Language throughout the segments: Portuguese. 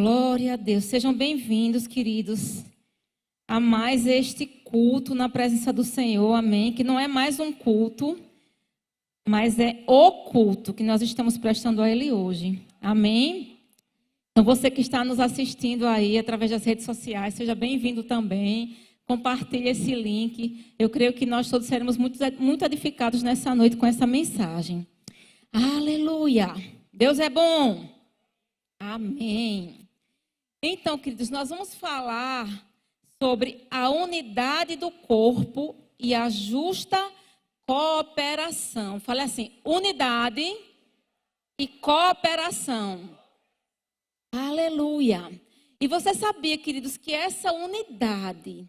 Glória a Deus. Sejam bem-vindos, queridos, a mais este culto na presença do Senhor. Amém. Que não é mais um culto, mas é o culto que nós estamos prestando a Ele hoje. Amém. Então, você que está nos assistindo aí através das redes sociais, seja bem-vindo também. Compartilhe esse link. Eu creio que nós todos seremos muito edificados nessa noite com essa mensagem. Aleluia. Deus é bom. Amém. Então, queridos, nós vamos falar sobre a unidade do corpo e a justa cooperação. Fale assim, unidade e cooperação. Aleluia. E você sabia, queridos, que essa unidade,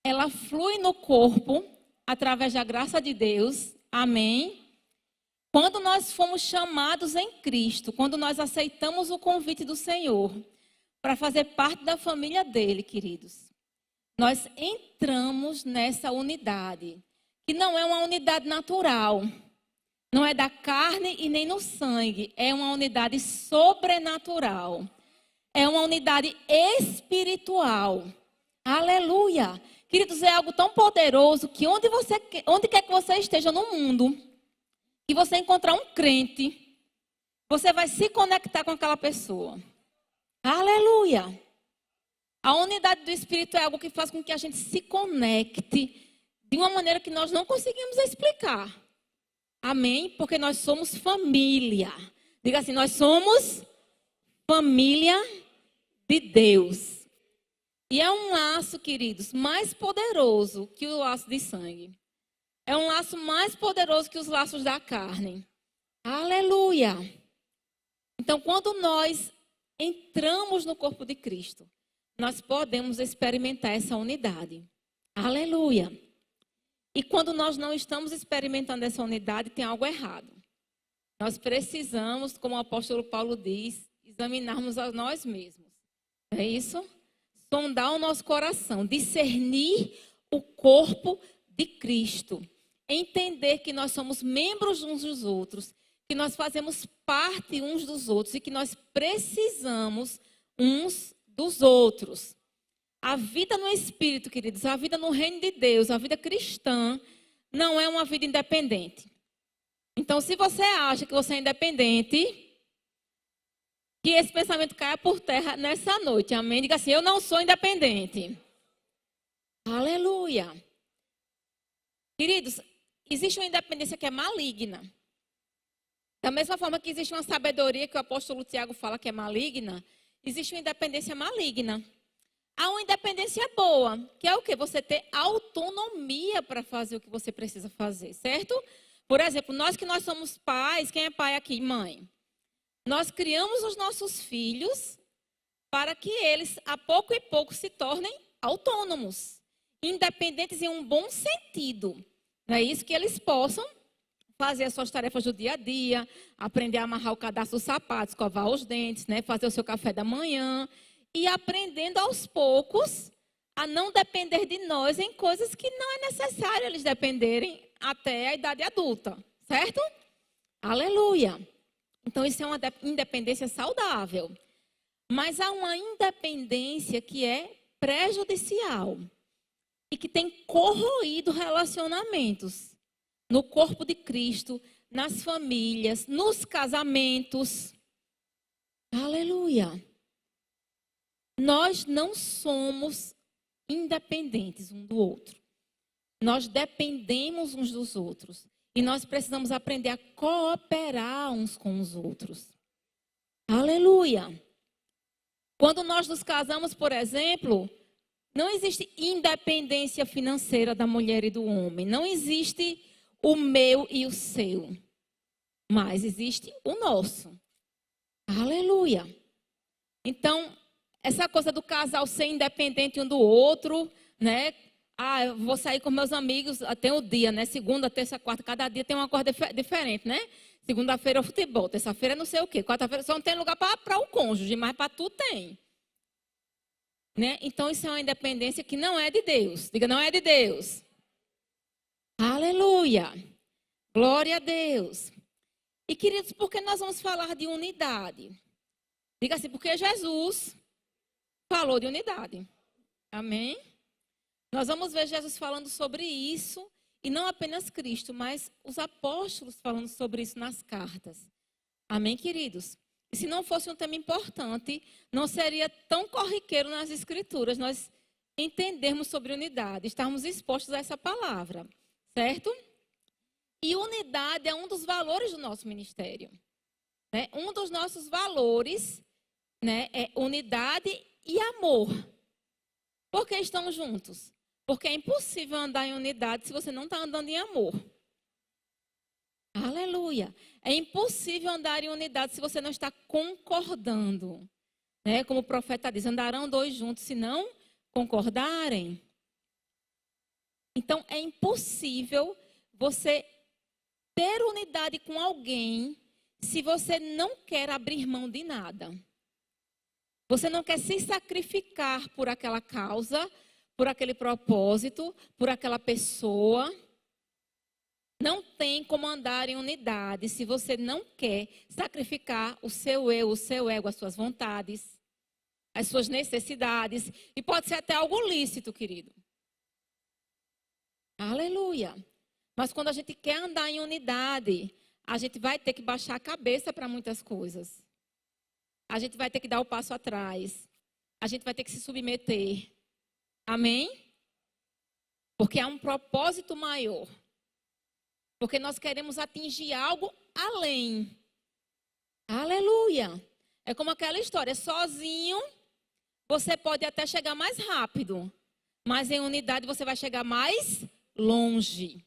ela flui no corpo através da graça de Deus. Amém. Quando nós fomos chamados em Cristo, quando nós aceitamos o convite do Senhor para fazer parte da família dele, queridos, nós entramos nessa unidade, que não é uma unidade natural, não é da carne e nem no sangue, é uma unidade sobrenatural, é uma unidade espiritual. Aleluia! Queridos, é algo tão poderoso que onde quer que você esteja no mundo, e você encontrar um crente, você vai se conectar com aquela pessoa. Aleluia! A unidade do Espírito é algo que faz com que a gente se conecte de uma maneira que nós não conseguimos explicar. Amém? Porque nós somos família. Diga assim, nós somos família de Deus. E é um laço, queridos, mais poderoso que o laço de sangue. É um laço mais poderoso que os laços da carne. Aleluia! Então, quando nós entramos no corpo de Cristo, nós podemos experimentar essa unidade. Aleluia! E quando nós não estamos experimentando essa unidade, tem algo errado. Nós precisamos, como o apóstolo Paulo diz, examinarmos a nós mesmos. É isso? Sondar o nosso coração, discernir o corpo de Cristo. Entender que nós somos membros uns dos outros, que nós fazemos parte uns dos outros e que nós precisamos uns dos outros. A vida no Espírito, queridos, a vida no reino de Deus, a vida cristã, não é uma vida independente. Então, se você acha que você é independente, que esse pensamento caia por terra nessa noite. Amém? Diga assim, eu não sou independente. Aleluia. Queridos, existe uma independência que é maligna. Da mesma forma que existe uma sabedoria que o apóstolo Tiago fala que é maligna, existe uma independência maligna. Há uma independência boa, que é o quê? Você ter autonomia para fazer o que você precisa fazer, certo? Por exemplo, nós somos pais, quem é pai aqui? Mãe. Nós criamos os nossos filhos para que eles, a pouco e pouco, se tornem autônomos, independentes em um bom sentido. Não é isso? Que eles possam fazer as suas tarefas do dia a dia, aprender a amarrar o cadastro dos sapatos, escovar os dentes, né? Fazer o seu café da manhã e aprendendo aos poucos a não depender de nós em coisas que não é necessário eles dependerem até a idade adulta, certo? Aleluia! Então isso é uma independência saudável. Mas há uma independência que é prejudicial e que tem corroído relacionamentos no corpo de Cristo, nas famílias, nos casamentos. Aleluia! Nós não somos independentes um do outro. Nós dependemos uns dos outros. E nós precisamos aprender a cooperar uns com os outros. Aleluia! Quando nós nos casamos, por exemplo, não existe independência financeira da mulher e do homem. Não existe o meu e o seu. Mas existe o nosso. Aleluia! Então, essa coisa do casal ser independente um do outro, né? Ah, eu vou sair com meus amigos, tem o dia, né? Segunda, terça, quarta, cada dia tem uma coisa diferente, né? Segunda-feira é o futebol, terça-feira é não sei o quê, quarta-feira só não tem lugar para o cônjuge, mas para tu tem. Né? Então isso é uma independência que não é de Deus. Diga, não é de Deus. Aleluia. Glória a Deus. E queridos, por que nós vamos falar de unidade? Diga assim, porque Jesus falou de unidade. Amém? Nós vamos ver Jesus falando sobre isso, e não apenas Cristo, mas os apóstolos falando sobre isso nas cartas. Amém, queridos? E se não fosse um tema importante, não seria tão corriqueiro nas Escrituras nós entendermos sobre unidade, estarmos expostos a essa palavra, certo? E unidade é um dos valores do nosso ministério. Né? Um dos nossos valores, né, é unidade e amor. Por que estão juntos? Porque é impossível andar em unidade se você não está andando em amor. Aleluia. É impossível andar em unidade se você não está concordando. Né? Como o profeta diz, andarão dois juntos se não concordarem. Então, é impossível você ter unidade com alguém se você não quer abrir mão de nada. Você não quer se sacrificar por aquela causa, por aquele propósito, por aquela pessoa. Não tem como andar em unidade se você não quer sacrificar o seu eu, as suas vontades, as suas necessidades. E pode ser até algo lícito, querido. Aleluia. Mas quando a gente quer andar em unidade, a gente vai ter que baixar a cabeça para muitas coisas. A gente vai ter que dar o passo atrás. A gente vai ter que se submeter. Amém? Porque há um propósito maior. Porque nós queremos atingir algo além. Aleluia. É como aquela história. Sozinho, você pode até chegar mais rápido. Mas em unidade você vai chegar mais longe.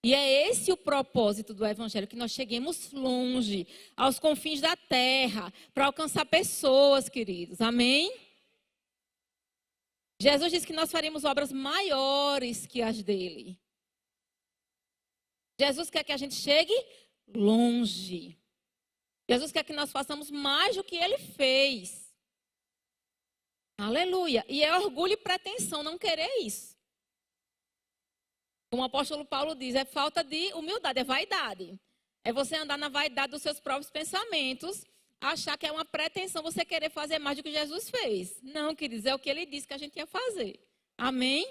E é esse o propósito do Evangelho, que nós cheguemos longe, aos confins da terra, para alcançar pessoas, queridos. Amém? Jesus disse que nós faremos obras maiores que as dele. Jesus quer que a gente chegue longe. Jesus quer que nós façamos mais do que ele fez. Aleluia. E é orgulho e pretensão não querer isso. Como o apóstolo Paulo diz, é falta de humildade, é vaidade. É você andar na vaidade dos seus próprios pensamentos, achar que é uma pretensão você querer fazer mais do que Jesus fez. Não, queridos, é o que ele disse que a gente ia fazer. Amém?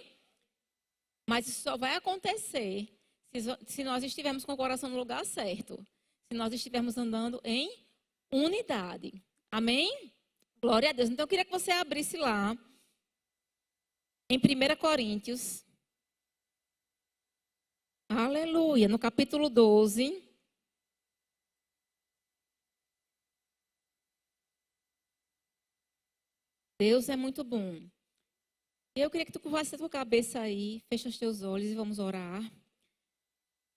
Mas isso só vai acontecer se nós estivermos com o coração no lugar certo. Se nós estivermos andando em unidade. Amém? Glória a Deus. Então eu queria que você abrisse lá, em 1 Coríntios. Aleluia, no capítulo 12. Deus é muito bom. Eu queria que tu curvasse a tua cabeça aí, fecha os teus olhos e vamos orar.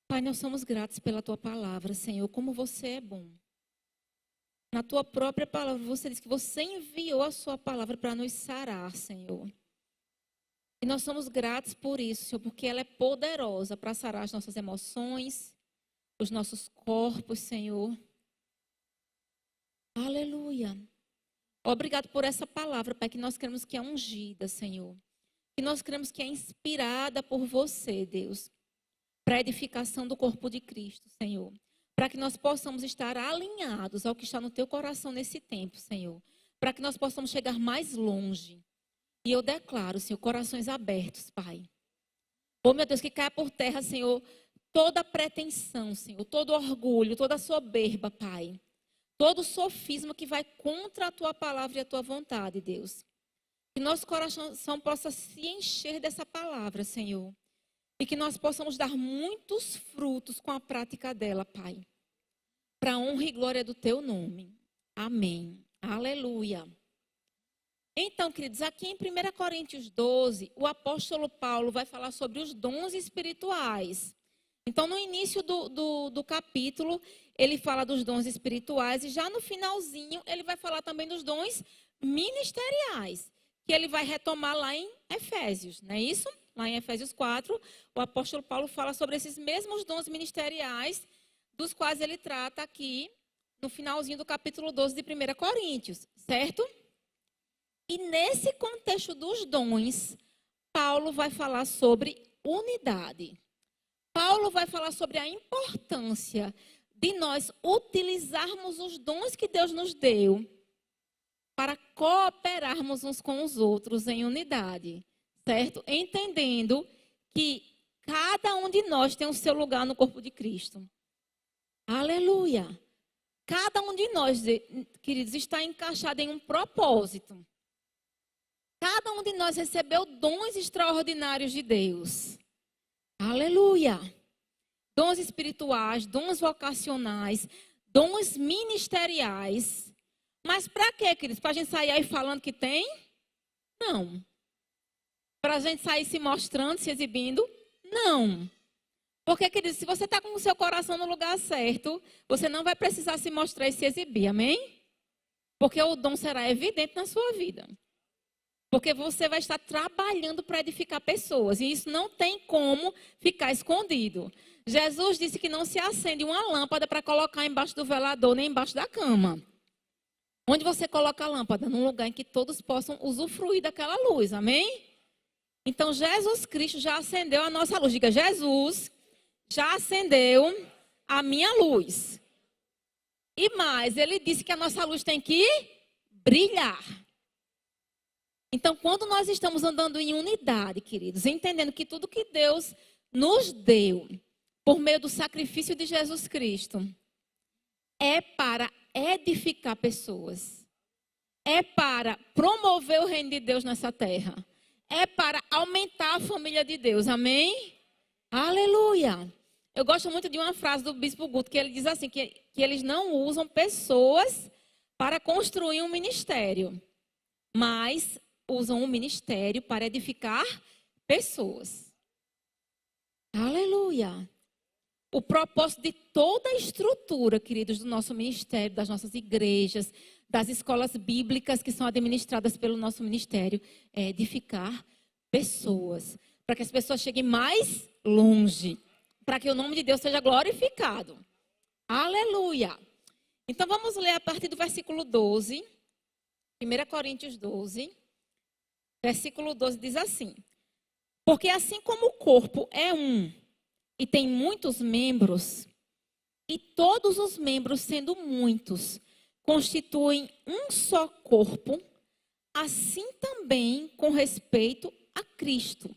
Pai, nós somos gratos pela tua palavra, Senhor, como você é bom. Na tua própria palavra, você diz que você enviou a sua palavra para nos sarar, Senhor. E nós somos gratos por isso, Senhor, porque ela é poderosa para sarar as nossas emoções, os nossos corpos, Senhor. Aleluia. Obrigado por essa palavra, Pai, que nós cremos que é ungida, Senhor. Que nós cremos que é inspirada por você, Deus, para a edificação do corpo de Cristo, Senhor. Para que nós possamos estar alinhados ao que está no teu coração nesse tempo, Senhor. Para que nós possamos chegar mais longe. E eu declaro, Senhor, corações abertos, Pai. Oh, meu Deus, que caia por terra, Senhor, toda pretensão, Senhor, todo orgulho, toda soberba, Pai. Todo sofisma que vai contra a tua palavra e a tua vontade, Deus. Que nosso coração possa se encher dessa palavra, Senhor. E que nós possamos dar muitos frutos com a prática dela, Pai. Para a honra e glória do teu nome. Amém. Aleluia. Então, queridos, aqui em 1 Coríntios 12, o apóstolo Paulo vai falar sobre os dons espirituais. Então, no início do capítulo, ele fala dos dons espirituais e já no finalzinho, ele vai falar também dos dons ministeriais, que ele vai retomar lá em Efésios, não é isso? Lá em Efésios 4, o apóstolo Paulo fala sobre esses mesmos dons ministeriais, dos quais ele trata aqui no finalzinho do capítulo 12 de 1 Coríntios, certo? E nesse contexto dos dons, Paulo vai falar sobre unidade. Paulo vai falar sobre a importância de nós utilizarmos os dons que Deus nos deu para cooperarmos uns com os outros em unidade, certo? Entendendo que cada um de nós tem o seu lugar no corpo de Cristo. Aleluia! Cada um de nós, queridos, está encaixado em um propósito. Cada um de nós recebeu dons extraordinários de Deus. Aleluia! Dons espirituais, dons vocacionais, dons ministeriais. Mas para quê, queridos? Para a gente sair aí falando que tem? Não. Para a gente sair se mostrando, se exibindo? Não. Porque, queridos, se você está com o seu coração no lugar certo, você não vai precisar se mostrar e se exibir, amém? Porque o dom será evidente na sua vida. Porque você vai estar trabalhando para edificar pessoas. E isso não tem como ficar escondido. Jesus disse que não se acende uma lâmpada para colocar embaixo do velador, nem embaixo da cama. Onde você coloca a lâmpada? Num lugar em que todos possam usufruir daquela luz, amém? Então, Jesus Cristo já acendeu a nossa luz. Diga, Jesus já acendeu a minha luz. E mais, ele disse que a nossa luz tem que brilhar. Então, quando nós estamos andando em unidade, queridos, entendendo que tudo que Deus nos deu, por meio do sacrifício de Jesus Cristo, é para edificar pessoas. É para promover o reino de Deus nessa terra. É para aumentar a família de Deus, amém? Aleluia! Eu gosto muito de uma frase do Bispo Guto, que ele diz assim, que eles não usam pessoas para construir um ministério, mas usam um ministério para edificar pessoas. Aleluia! O propósito de toda a estrutura, queridos, do nosso ministério, das nossas igrejas, das escolas bíblicas que são administradas pelo nosso ministério, é edificar pessoas, para que as pessoas cheguem mais longe, para que o nome de Deus seja glorificado. Aleluia! Então vamos ler a partir do versículo 12, 1 Coríntios 12, versículo 12 diz assim: porque assim como o corpo é um e tem muitos membros, e todos os membros, sendo muitos, constituem um só corpo, assim também com respeito a Cristo.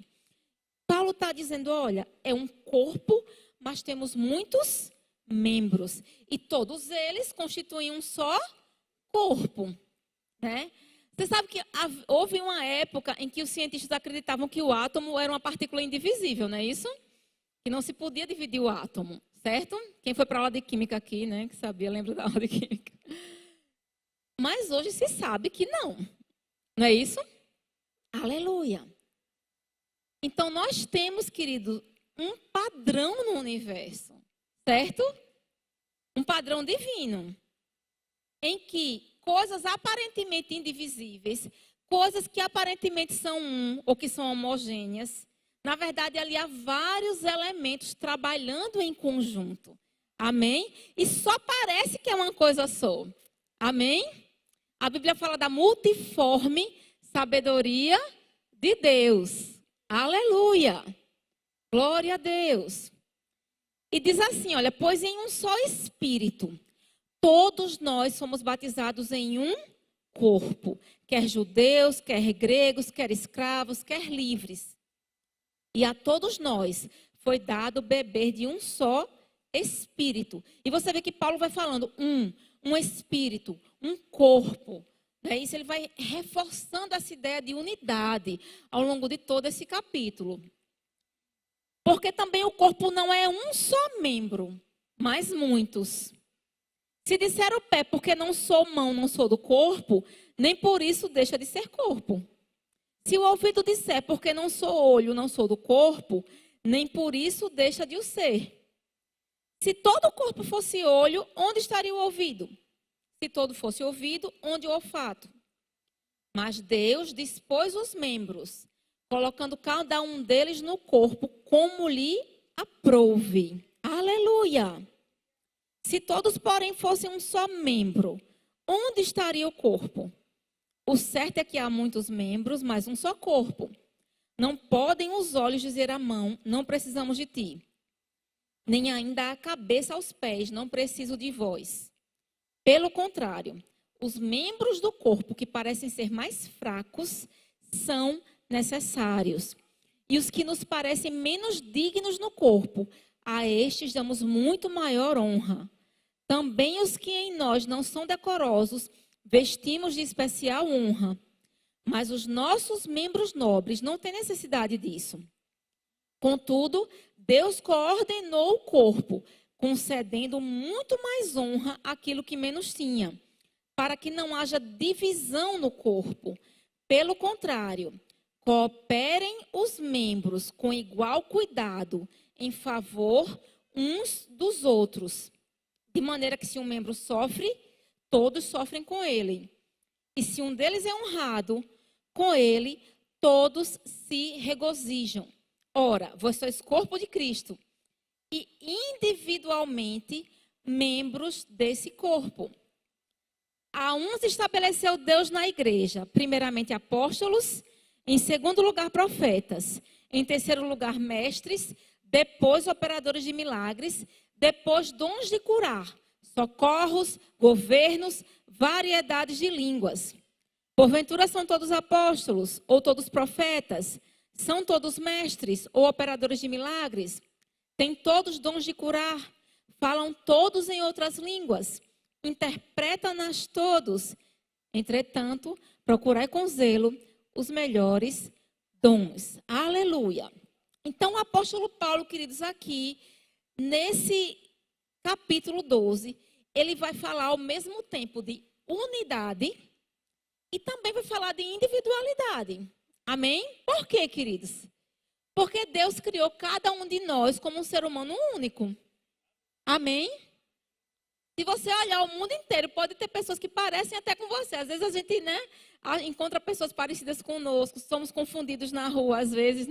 Paulo está dizendo, olha, é um corpo, mas temos muitos membros. E todos eles constituem um só corpo, né? Você sabe que houve uma época em que os cientistas acreditavam que o átomo era uma partícula indivisível, não é isso? Que não se podia dividir o átomo, certo? Quem foi para a aula de química aqui, né, que sabia, lembra da aula de química. Mas hoje se sabe que não. Não é isso? Aleluia. Então nós temos, querido, um padrão no universo, certo? Um padrão divino, em que coisas aparentemente indivisíveis, coisas que aparentemente são um ou que são homogêneas, na verdade, ali há vários elementos trabalhando em conjunto. Amém? E só parece que é uma coisa só. Amém? A Bíblia fala da multiforme sabedoria de Deus. Aleluia! Glória a Deus. E diz assim, olha, pois em um só Espírito, todos nós somos batizados em um corpo. Quer judeus, quer gregos, quer escravos, quer livres. E a todos nós foi dado beber de um só Espírito. E você vê que Paulo vai falando um Espírito, um corpo. Né? Isso ele vai reforçando essa ideia de unidade ao longo de todo esse capítulo. Porque também o corpo não é um só membro, mas muitos. Se disser o pé, porque não sou mão, não sou do corpo, nem por isso deixa de ser corpo. Se o ouvido disser, porque não sou olho, não sou do corpo, nem por isso deixa de o ser. Se todo o corpo fosse olho, onde estaria o ouvido? Se todo fosse ouvido, onde o olfato? Mas Deus dispôs os membros, colocando cada um deles no corpo, como lhe aprouve. Aleluia! Se todos, porém, fossem um só membro, onde estaria o corpo? O certo é que há muitos membros, mas um só corpo. Não podem os olhos dizer à mão, não precisamos de ti. Nem ainda a cabeça aos pés, não preciso de vós. Pelo contrário, os membros do corpo que parecem ser mais fracos são necessários. E os que nos parecem menos dignos no corpo, a estes damos muito maior honra. Também os que em nós não são decorosos, vestimos de especial honra. Mas os nossos membros nobres não têm necessidade disso. Contudo, Deus coordenou o corpo, concedendo muito mais honra àquilo que menos tinha, para que não haja divisão no corpo. Pelo contrário, cooperem os membros com igual cuidado em favor uns dos outros, de maneira que se um membro sofre, todos sofrem com ele. E se um deles é honrado, com ele todos se regozijam. Ora, vós sois corpo de Cristo e individualmente membros desse corpo. A uns estabeleceu Deus na igreja, primeiramente apóstolos, em segundo lugar profetas, em terceiro lugar mestres, depois operadores de milagres, depois dons de curar, socorros, governos, variedades de línguas. Porventura são todos apóstolos ou todos profetas? São todos mestres ou operadores de milagres? Têm todos dons de curar? Falam todos em outras línguas? Interpretam-nas todos? Entretanto, procurai com zelo os melhores dons. Aleluia! Então, o apóstolo Paulo, queridos, aqui, nesse capítulo 12, ele vai falar ao mesmo tempo de unidade e também vai falar de individualidade. Amém? Por quê, queridos? Porque Deus criou cada um de nós como um ser humano único. Amém? Se você olhar o mundo inteiro, pode ter pessoas que parecem até com você. Às vezes a gente, encontra pessoas parecidas conosco, somos confundidos na rua, às vezes,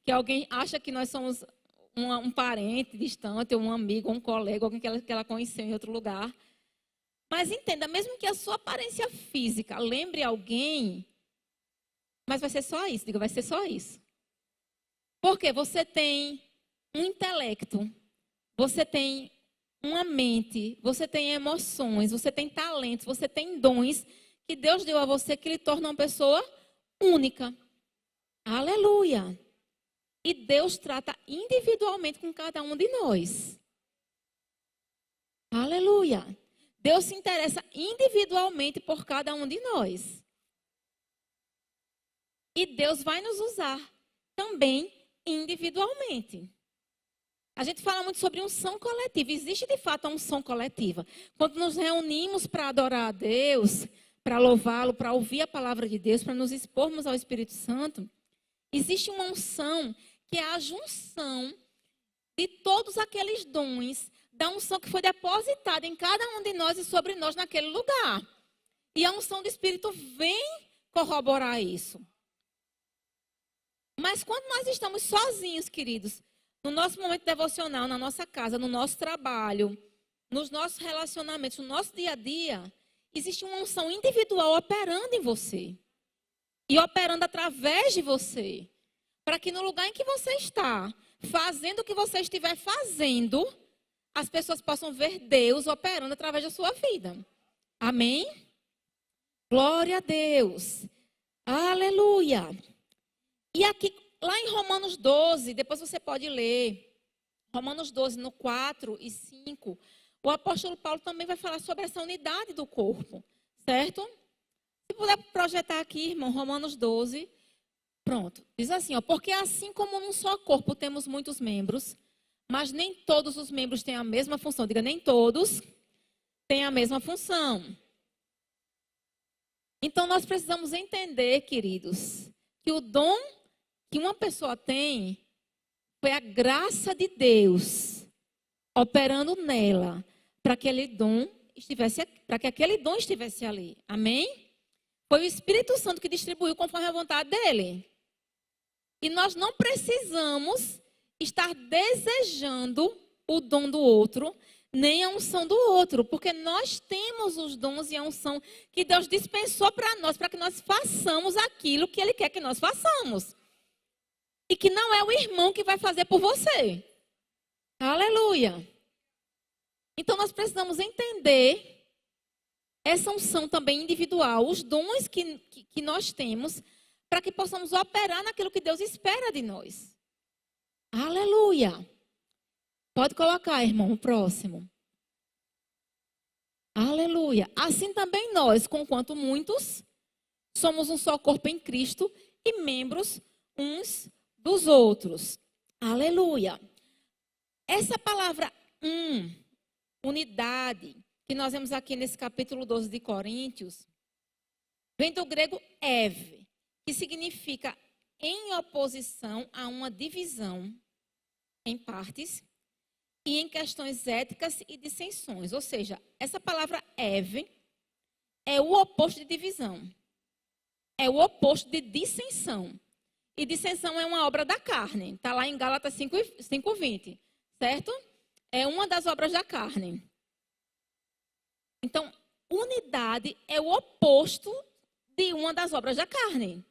que alguém acha que nós somos um parente distante, ou um amigo, ou um colega, alguém que ela conheceu em outro lugar. Mas entenda, mesmo que a sua aparência física lembre alguém, mas vai ser só isso, vai ser só isso. Porque você tem um intelecto, você tem uma mente, você tem emoções, você tem talentos, você tem dons que Deus deu a você que lhe torna uma pessoa única. Aleluia! E Deus trata individualmente com cada um de nós. Aleluia! Deus se interessa individualmente por cada um de nós. E Deus vai nos usar também individualmente. A gente fala muito sobre unção coletiva. Existe de fato a unção coletiva. Quando nos reunimos para adorar a Deus, para louvá-lo, para ouvir a palavra de Deus, para nos expormos ao Espírito Santo, existe uma unção que é a junção de todos aqueles dons, da unção que foi depositada em cada um de nós e sobre nós naquele lugar. E a unção do Espírito vem corroborar isso. Mas quando nós estamos sozinhos, queridos, no nosso momento devocional, na nossa casa, no nosso trabalho, nos nossos relacionamentos, no nosso dia a dia, existe uma unção individual operando em você. E operando através de você. Para que no lugar em que você está, fazendo o que você estiver fazendo, as pessoas possam ver Deus operando através da sua vida. Amém? Glória a Deus. Aleluia. E aqui, lá em Romanos 12, depois você pode ler, Romanos 12, no 4 e 5, o apóstolo Paulo também vai falar sobre essa unidade do corpo, certo? Se puder projetar aqui, irmão, Romanos 12, pronto. Diz assim, porque assim como num só corpo temos muitos membros, mas nem todos os membros têm a mesma função. Diga, nem todos têm a mesma função. Então, nós precisamos entender, queridos, que o dom que uma pessoa tem foi a graça de Deus operando nela para que aquele dom estivesse ali. Amém? Foi o Espírito Santo que distribuiu conforme a vontade dele. E nós não precisamos estar desejando o dom do outro, nem a unção do outro, porque nós temos os dons e a unção que Deus dispensou para que nós façamos aquilo que Ele quer que nós façamos. E que não é o irmão que vai fazer por você. Aleluia. Então nós precisamos entender essa unção também individual, os dons que nós temos, para que possamos operar naquilo que Deus espera de nós. Aleluia! Pode colocar, irmão, o próximo. Aleluia! Assim também nós, conquanto muitos, somos um só corpo em Cristo e membros uns dos outros. Aleluia! Essa palavra unidade, que nós vemos aqui nesse capítulo 12 de Coríntios, vem do grego ev, que significa em oposição a uma divisão em partes e em questões éticas e dissensões. Ou seja, essa palavra ev é o oposto de divisão, é o oposto de dissensão. E dissensão é uma obra da carne, está lá em Gálatas 5:20, certo? É uma das obras da carne. Então, unidade é o oposto de uma das obras da carne.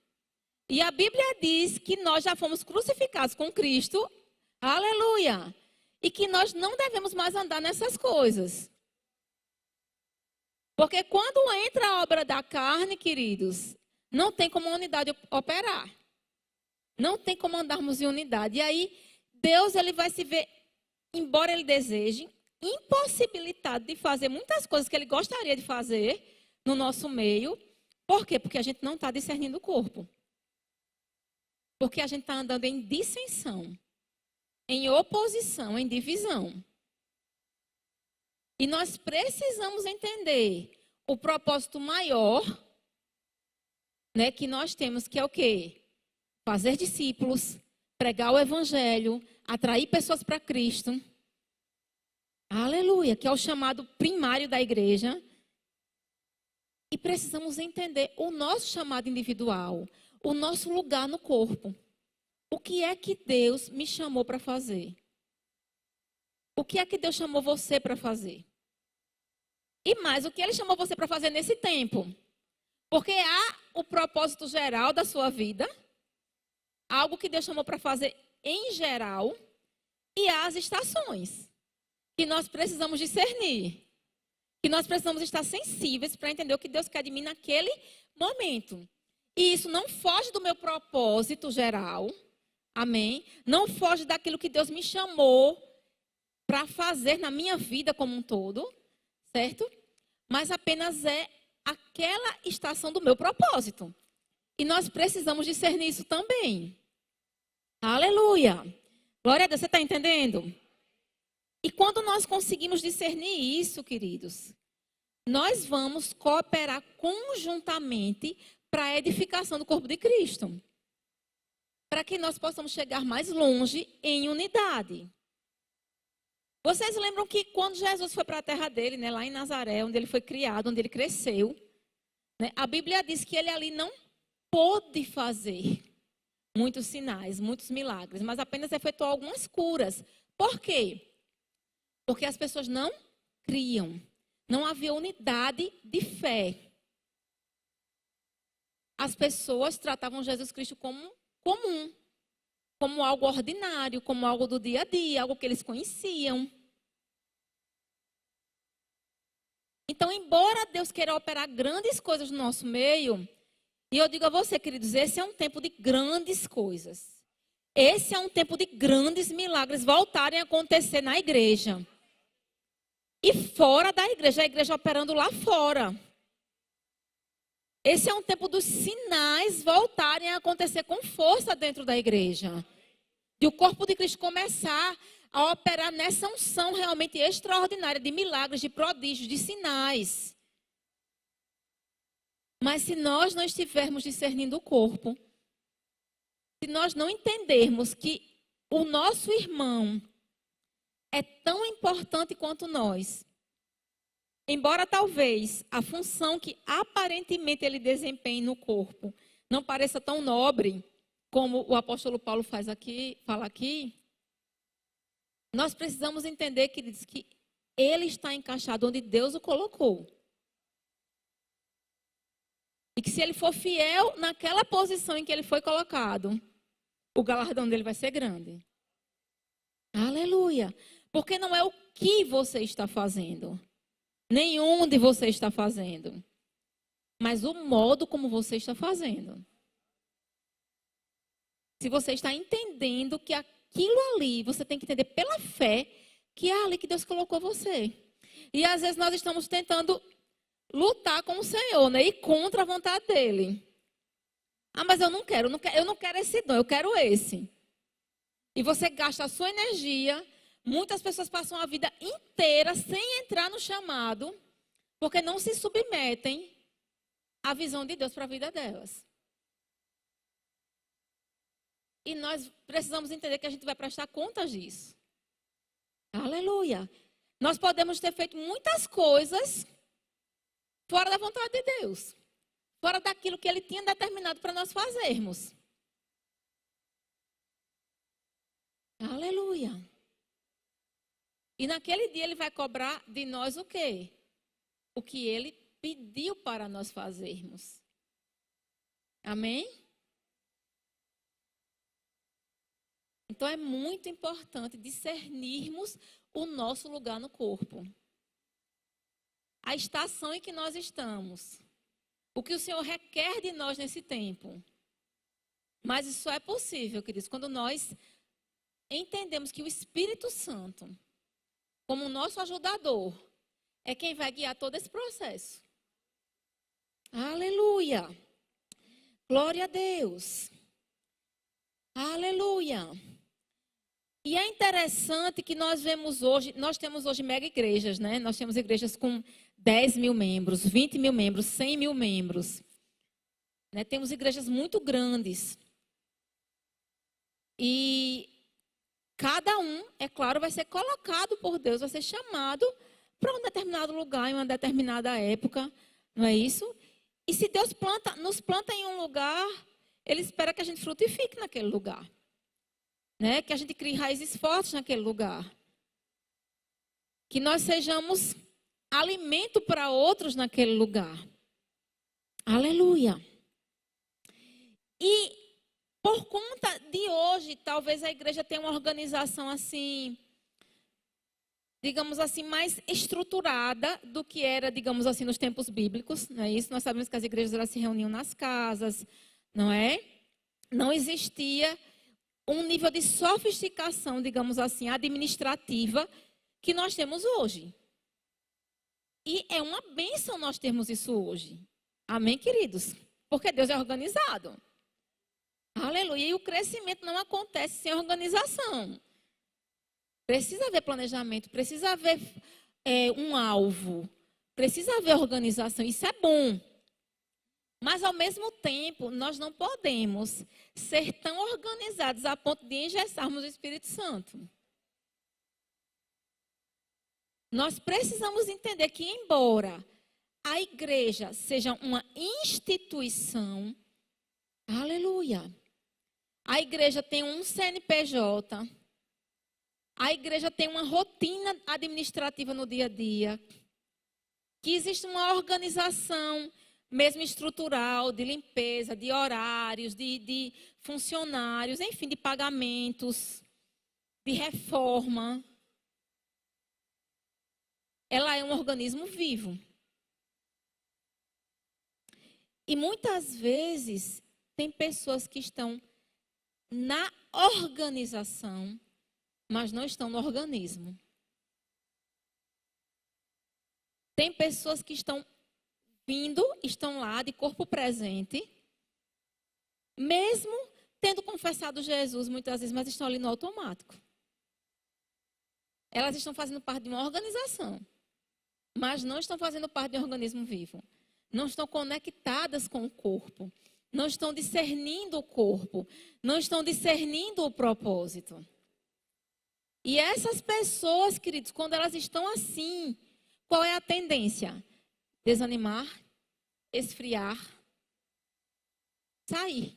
E a Bíblia diz que nós já fomos crucificados com Cristo, aleluia, e que nós não devemos mais andar nessas coisas. Porque quando entra a obra da carne, queridos, não tem como a unidade operar. Não tem como andarmos em unidade. E aí, Deus ele vai se ver, embora ele deseje, impossibilitado de fazer muitas coisas que ele gostaria de fazer no nosso meio. Por quê? Porque a gente não está discernindo o corpo. Porque a gente está andando em dissensão, em oposição, em divisão. E nós precisamos entender o propósito maior, né, que nós temos, que é o quê? Fazer discípulos, pregar o evangelho, atrair pessoas para Cristo. Aleluia, que é o chamado primário da igreja. E precisamos entender o nosso chamado individual, o nosso lugar no corpo. O que é que Deus me chamou para fazer? O que é que Deus chamou você para fazer? E mais, o que Ele chamou você para fazer nesse tempo? Porque há o propósito geral da sua vida, algo que Deus chamou para fazer em geral, e há as estações que nós precisamos discernir, que nós precisamos estar sensíveis para entender o que Deus quer de mim naquele momento. E isso não foge do meu propósito geral, amém? Não foge daquilo que Deus me chamou para fazer na minha vida como um todo, certo? Mas apenas é aquela estação do meu propósito. E nós precisamos discernir isso também. Aleluia! Glória a Deus, você está entendendo? E quando nós conseguimos discernir isso, queridos, nós vamos cooperar conjuntamente para a edificação do corpo de Cristo. Para que nós possamos chegar mais longe em unidade. Vocês lembram que quando Jesus foi para a terra dele, né, lá em Nazaré, onde ele foi criado, onde ele cresceu, né, a Bíblia diz que ele ali não pôde fazer muitos sinais, muitos milagres, mas apenas efetuou algumas curas. Por quê? Porque as pessoas não criam. Não havia unidade de fé. As pessoas tratavam Jesus Cristo como comum, como algo ordinário, como algo do dia a dia, algo que eles conheciam. Então, embora Deus queira operar grandes coisas no nosso meio, e eu digo a você, queridos, esse é um tempo de grandes coisas. Esse é um tempo de grandes milagres voltarem a acontecer na igreja. E fora da igreja, a igreja operando lá fora. Esse é um tempo dos sinais voltarem a acontecer com força dentro da igreja. E o corpo de Cristo começar a operar nessa unção realmente extraordinária de milagres, de prodígios, de sinais. Mas se nós não estivermos discernindo o corpo, se nós não entendermos que o nosso irmão é tão importante quanto nós, embora talvez a função que aparentemente ele desempenhe no corpo não pareça tão nobre como o apóstolo Paulo fala aqui, nós precisamos entender, queridos, que ele está encaixado onde Deus o colocou. E que se ele for fiel naquela posição em que ele foi colocado, o galardão dele vai ser grande. Aleluia! Porque não é o que você está fazendo, Nenhum de vocês está fazendo. Mas o modo como você está fazendo. Se você está entendendo que aquilo ali, você tem que entender pela fé que é ali que Deus colocou você. E às vezes nós estamos tentando lutar com o Senhor, né? E contra a vontade dele. Ah, mas eu não quero esse dom, eu quero esse. E você gasta a sua energia. Muitas pessoas passam a vida inteira sem entrar no chamado, porque não se submetem à visão de Deus para a vida delas. E nós precisamos entender que a gente vai prestar contas disso. Aleluia. Nós podemos ter feito muitas coisas fora da vontade de Deus. Fora daquilo que Ele tinha determinado para nós fazermos. Aleluia. E naquele dia Ele vai cobrar de nós o quê? O que Ele pediu para nós fazermos. Amém? Então é muito importante discernirmos o nosso lugar no corpo. A estação em que nós estamos. O que o Senhor requer de nós nesse tempo. Mas isso só é possível, queridos, quando nós entendemos que o Espírito Santo, como nosso ajudador, é quem vai guiar todo esse processo. Aleluia! Glória a Deus! Aleluia! E é interessante que nós temos hoje mega igrejas, né? Nós temos igrejas com 10 mil membros, 20 mil membros, 100 mil membros. Né? Temos igrejas muito grandes. E cada um, é claro, vai ser colocado por Deus, vai ser chamado para um determinado lugar, em uma determinada época, não é isso? E se Deus nos planta em um lugar, Ele espera que a gente frutifique naquele lugar. Né? Que a gente crie raízes fortes naquele lugar. Que nós sejamos alimento para outros naquele lugar. Aleluia. E por conta de hoje, talvez a igreja tenha uma organização assim, digamos assim, mais estruturada do que era, digamos assim, nos tempos bíblicos. Não é isso? Nós sabemos que as igrejas elas se reuniam nas casas, não é? Não existia um nível de sofisticação, digamos assim, administrativa que nós temos hoje. E é uma bênção nós termos isso hoje. Amém, queridos? Porque Deus é organizado. Aleluia. E o crescimento não acontece sem organização. Precisa haver planejamento, precisa haver um alvo, precisa haver organização. Isso é bom. Mas, ao mesmo tempo, nós não podemos ser tão organizados a ponto de engessarmos o Espírito Santo. Nós precisamos entender que, embora a igreja seja uma instituição, aleluia, a igreja tem um CNPJ, a igreja tem uma rotina administrativa no dia a dia, que existe uma organização mesmo estrutural, de limpeza, de horários, de funcionários, enfim, de pagamentos, de reforma. Ela é um organismo vivo. E muitas vezes tem pessoas que estão na organização, mas não estão no organismo. Tem pessoas que estão estão lá de corpo presente, mesmo tendo confessado Jesus muitas vezes, mas estão ali no automático. Elas estão fazendo parte de uma organização, mas não estão fazendo parte de um organismo vivo. Não estão conectadas com o corpo, não estão discernindo o corpo, não estão discernindo o propósito. E essas pessoas, queridos, quando elas estão assim, qual é a tendência? Desanimar, esfriar, sair.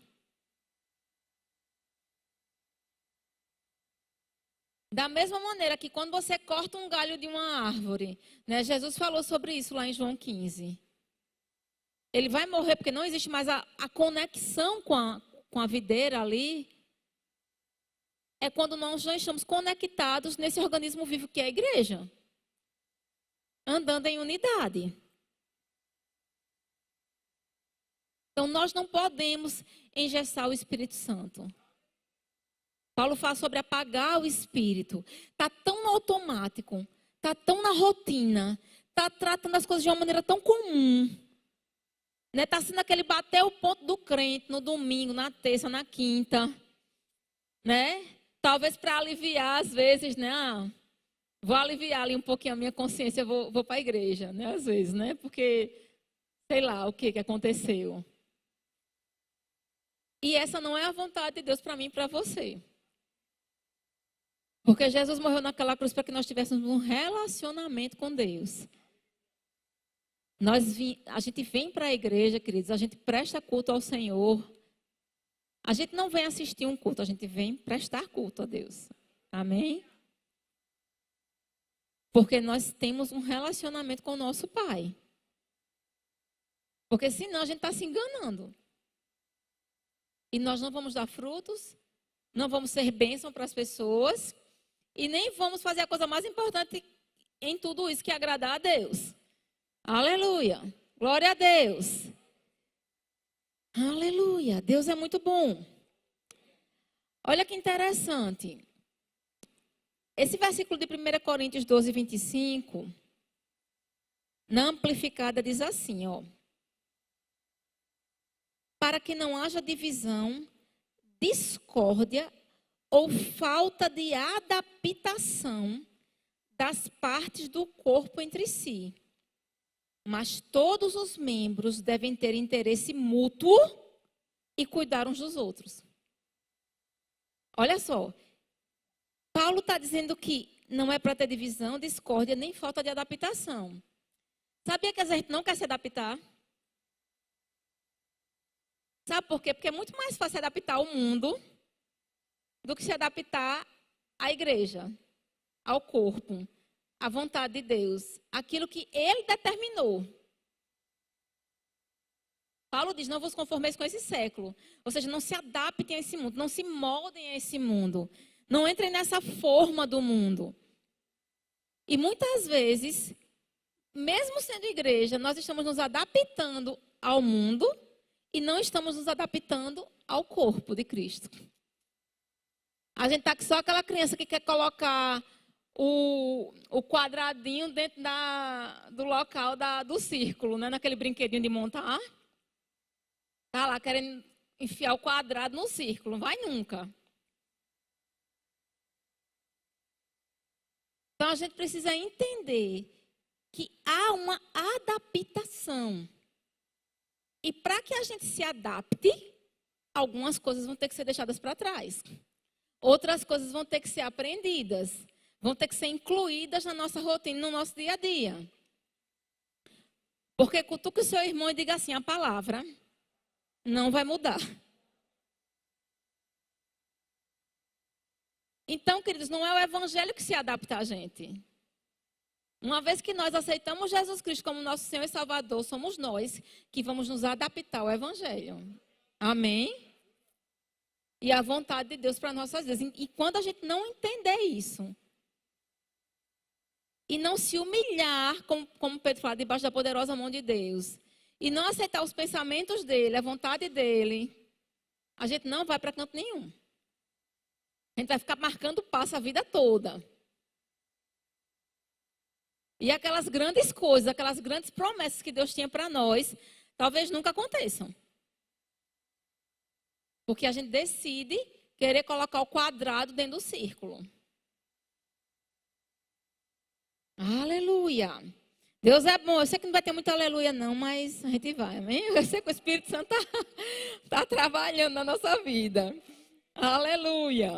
Da mesma maneira que quando você corta um galho de uma árvore, né, Jesus falou sobre isso lá em João 15. Ele vai morrer porque não existe mais a conexão com a videira ali. É quando nós não estamos conectados nesse organismo vivo que é a igreja. andando em unidade. Então, nós não podemos engessar o Espírito Santo. Paulo fala sobre apagar o Espírito. Está tão no automático, está tão na rotina, está tratando as coisas de uma maneira tão comum. Está sendo aquele bater o ponto do crente no domingo, na terça, na quinta. Talvez para aliviar, às vezes, vou aliviar ali um pouquinho a minha consciência, vou para a igreja, às vezes, porque sei lá o que aconteceu. E essa não é a vontade de Deus para mim e para você. Porque Jesus morreu naquela cruz para que nós tivéssemos um relacionamento com Deus. A gente vem para a igreja, queridos, a gente presta culto ao Senhor. A gente não vem assistir um culto, a gente vem prestar culto a Deus. Amém? Porque nós temos um relacionamento com o nosso Pai. Porque senão a gente está se enganando. E nós não vamos dar frutos, não vamos ser bênção para as pessoas e nem vamos fazer a coisa mais importante em tudo isso, que é agradar a Deus. Aleluia! Glória a Deus! Aleluia! Deus é muito bom. Olha que interessante. Esse versículo de 1 Coríntios 12, 25, na amplificada diz assim, para que não haja divisão, discórdia ou falta de adaptação das partes do corpo entre si. Mas todos os membros devem ter interesse mútuo e cuidar uns dos outros. Olha só, Paulo está dizendo que não é para ter divisão, discórdia, nem falta de adaptação. Sabia que a gente não quer se adaptar? Sabe por quê? Porque é muito mais fácil se adaptar ao mundo do que se adaptar à igreja, ao corpo, à vontade de Deus, aquilo que Ele determinou. Paulo diz, não vos conformeis com esse século. Ou seja, não se adaptem a esse mundo, não se moldem a esse mundo. Não entrem nessa forma do mundo. E muitas vezes, mesmo sendo igreja, nós estamos nos adaptando ao mundo e não estamos nos adaptando ao corpo de Cristo. A gente está só aquela criança que quer colocar o quadradinho dentro do local do círculo, naquele brinquedinho de montar. Está lá querendo enfiar o quadrado no círculo. Não vai nunca. Então a gente precisa entender que há uma adaptação. E para que a gente se adapte, algumas coisas vão ter que ser deixadas para trás. Outras coisas vão ter que ser aprendidas. Vão ter que ser incluídas na nossa rotina, no nosso dia a dia. Porque cutuque o seu irmão e diga assim, a palavra não vai mudar. Então, queridos, não é o evangelho que se adapta a gente. Uma vez que nós aceitamos Jesus Cristo como nosso Senhor e Salvador, somos nós que vamos nos adaptar ao evangelho. Amém? E à vontade de Deus para nossas vidas. E quando a gente não entender isso, e não se humilhar, como Pedro fala, debaixo da poderosa mão de Deus, e não aceitar os pensamentos dele, a vontade dele, a gente não vai para canto nenhum. A gente vai ficar marcando passo a vida toda. E aquelas grandes coisas, aquelas grandes promessas que Deus tinha para nós, talvez nunca aconteçam. Porque a gente decide querer colocar o quadrado dentro do círculo. Aleluia. Deus é bom. Eu sei que não vai ter muito aleluia não, mas a gente vai, amém? Eu sei que o Espírito Santo está trabalhando na nossa vida. Aleluia.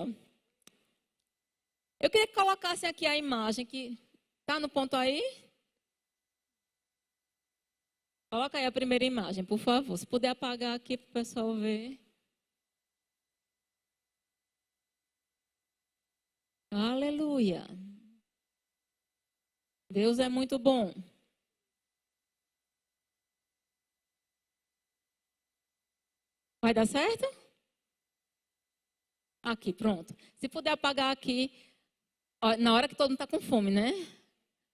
Eu queria que colocassem aqui a imagem que está no ponto aí. Coloca aí a primeira imagem, por favor. Se puder apagar aqui para o pessoal ver. Aleluia. Deus é muito bom. Vai dar certo? Aqui, pronto. Se puder apagar aqui, ó, na hora que todo mundo está com fome, né?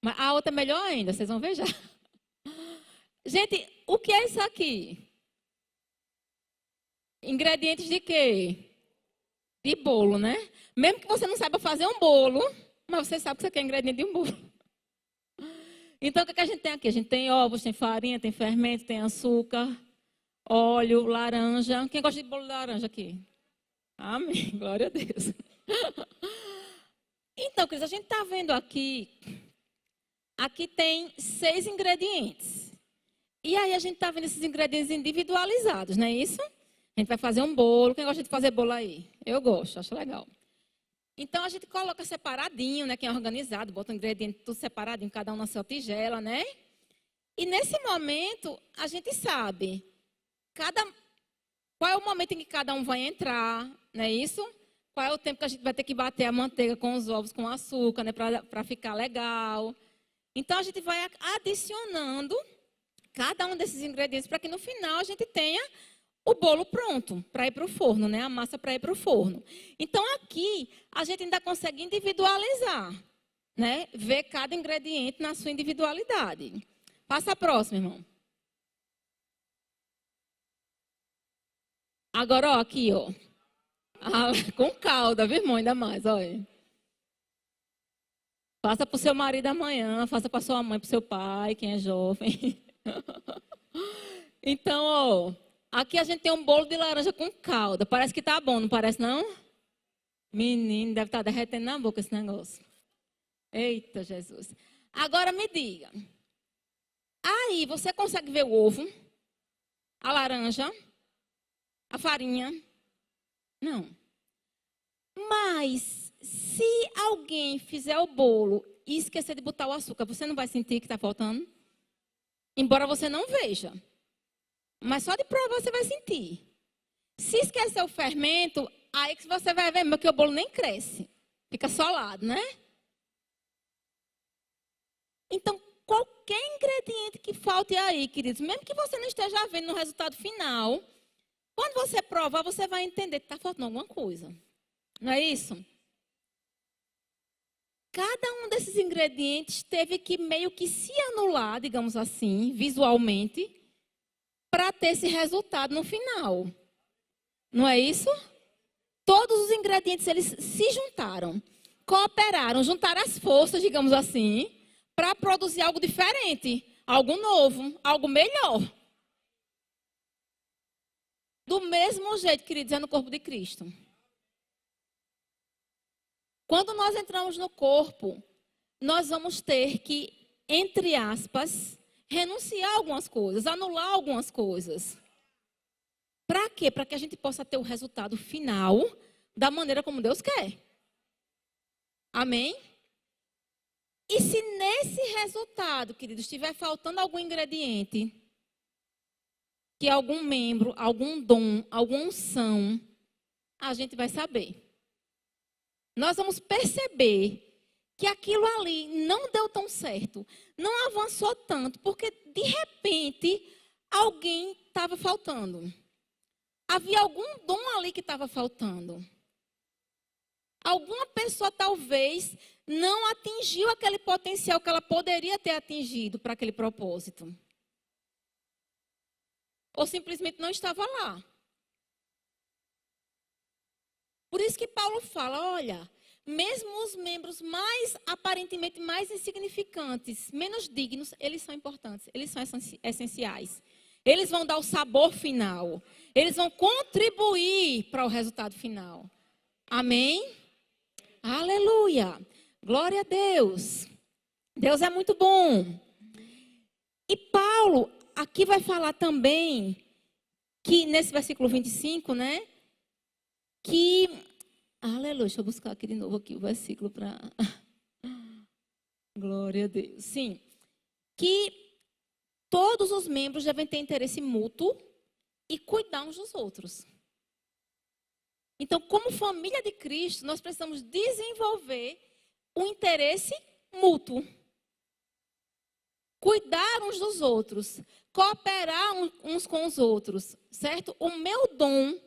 Mas a outra é melhor ainda, vocês vão ver já. Gente, o que é isso aqui? Ingredientes de quê? De bolo, né? Mesmo que você não saiba fazer um bolo, mas você sabe que você quer ingrediente de um bolo. Então, o que a gente tem aqui? A gente tem ovos, tem farinha, tem fermento, tem açúcar, óleo, laranja. Quem gosta de bolo de laranja aqui? Amém. Glória a Deus. Então, Cris, a gente está vendo aqui. Aqui tem 6 ingredientes. E aí a gente está vendo esses ingredientes individualizados, não é isso? A gente vai fazer um bolo. Quem gosta de fazer bolo aí? Eu gosto, acho legal. Então, a gente coloca separadinho, né? Quem é organizado, bota o ingrediente tudo separadinho, cada um na sua tigela, né? E nesse momento, a gente sabe qual é o momento em que cada um vai entrar, não é isso? Qual é o tempo que a gente vai ter que bater a manteiga com os ovos, com açúcar, né? Para ficar legal. Então, a gente vai adicionando cada um desses ingredientes para que no final a gente tenha o bolo pronto para ir para o forno, né? A massa para ir para o forno. Então, aqui, a gente ainda consegue individualizar, né? Ver cada ingrediente na sua individualidade. Passa a próxima, irmão. Agora, ó, aqui, ó. Com calda, viu, irmão? Ainda mais, olha. Faça para o seu marido amanhã, faça para sua mãe, para o seu pai, quem é jovem. Então, ó, aqui a gente tem um bolo de laranja com calda. Parece que tá bom, não parece não? Menino, deve estar derretendo na boca esse negócio. Eita, Jesus. Agora me diga. Aí, você consegue ver o ovo, a laranja, a farinha? Não. Mas, se alguém fizer o bolo e esquecer de botar o açúcar, você não vai sentir que está faltando? Embora você não veja. Mas só de provar você vai sentir. Se esquecer o fermento, aí que você vai ver que o bolo nem cresce. Fica solado, né? Então, qualquer ingrediente que falte aí, queridos, mesmo que você não esteja vendo no resultado final, quando você provar, você vai entender que está faltando alguma coisa. Não é isso? Cada um desses ingredientes teve que meio que se anular, digamos assim, visualmente, para ter esse resultado no final. Não é isso? Todos os ingredientes, eles se juntaram, cooperaram, juntaram as forças, digamos assim, para produzir algo diferente, algo novo, algo melhor. Do mesmo jeito, queridos, é no corpo de Cristo. Quando nós entramos no corpo, nós vamos ter que, entre aspas, renunciar a algumas coisas, anular algumas coisas. Para quê? Para que a gente possa ter o resultado final da maneira como Deus quer. Amém? E se nesse resultado, queridos, estiver faltando algum ingrediente, que algum membro, algum dom, alguma unção, a gente vai saber. Nós vamos perceber que aquilo ali não deu tão certo, não avançou tanto, porque de repente alguém estava faltando. Havia algum dom ali que estava faltando. Alguma pessoa talvez não atingiu aquele potencial que ela poderia ter atingido para aquele propósito. Ou simplesmente não estava lá. Por isso que Paulo fala, olha, mesmo os membros aparentemente mais insignificantes, menos dignos, eles são importantes, eles são essenciais. Eles vão dar o sabor final. Eles vão contribuir para o resultado final. Amém? Aleluia. Glória a Deus. Deus é muito bom. E Paulo aqui vai falar também que nesse versículo 25, né? Que, aleluia, deixa eu buscar aqui de novo aqui o versículo para... Glória a Deus. Sim, que todos os membros devem ter interesse mútuo e cuidar uns dos outros. Então, como família de Cristo, nós precisamos desenvolver um interesse mútuo. Cuidar uns dos outros, cooperar uns com os outros, certo? O meu dom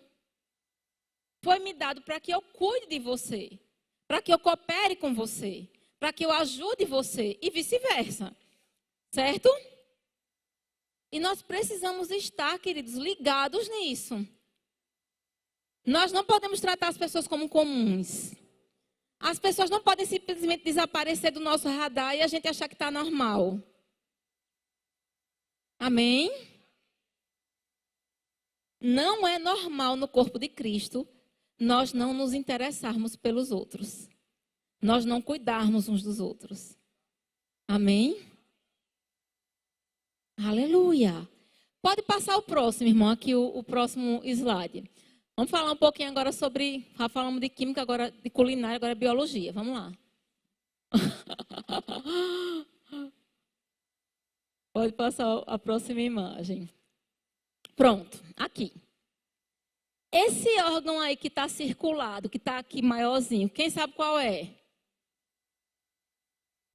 foi me dado para que eu cuide de você, para que eu coopere com você, para que eu ajude você e vice-versa, certo? E nós precisamos estar, queridos, ligados nisso. Nós não podemos tratar as pessoas como comuns. As pessoas não podem simplesmente desaparecer do nosso radar e a gente achar que está normal. Amém? Não é normal no corpo de Cristo nós não nos interessarmos pelos outros. Nós não cuidarmos uns dos outros. Amém? Aleluia. Pode passar o próximo, irmão, aqui o próximo slide. Vamos falar um pouquinho agora sobre, já falamos de química, agora de culinária, agora biologia. Vamos lá. Pode passar a próxima imagem. Pronto, aqui. Esse órgão aí que está circulado, que está aqui maiorzinho, quem sabe qual é?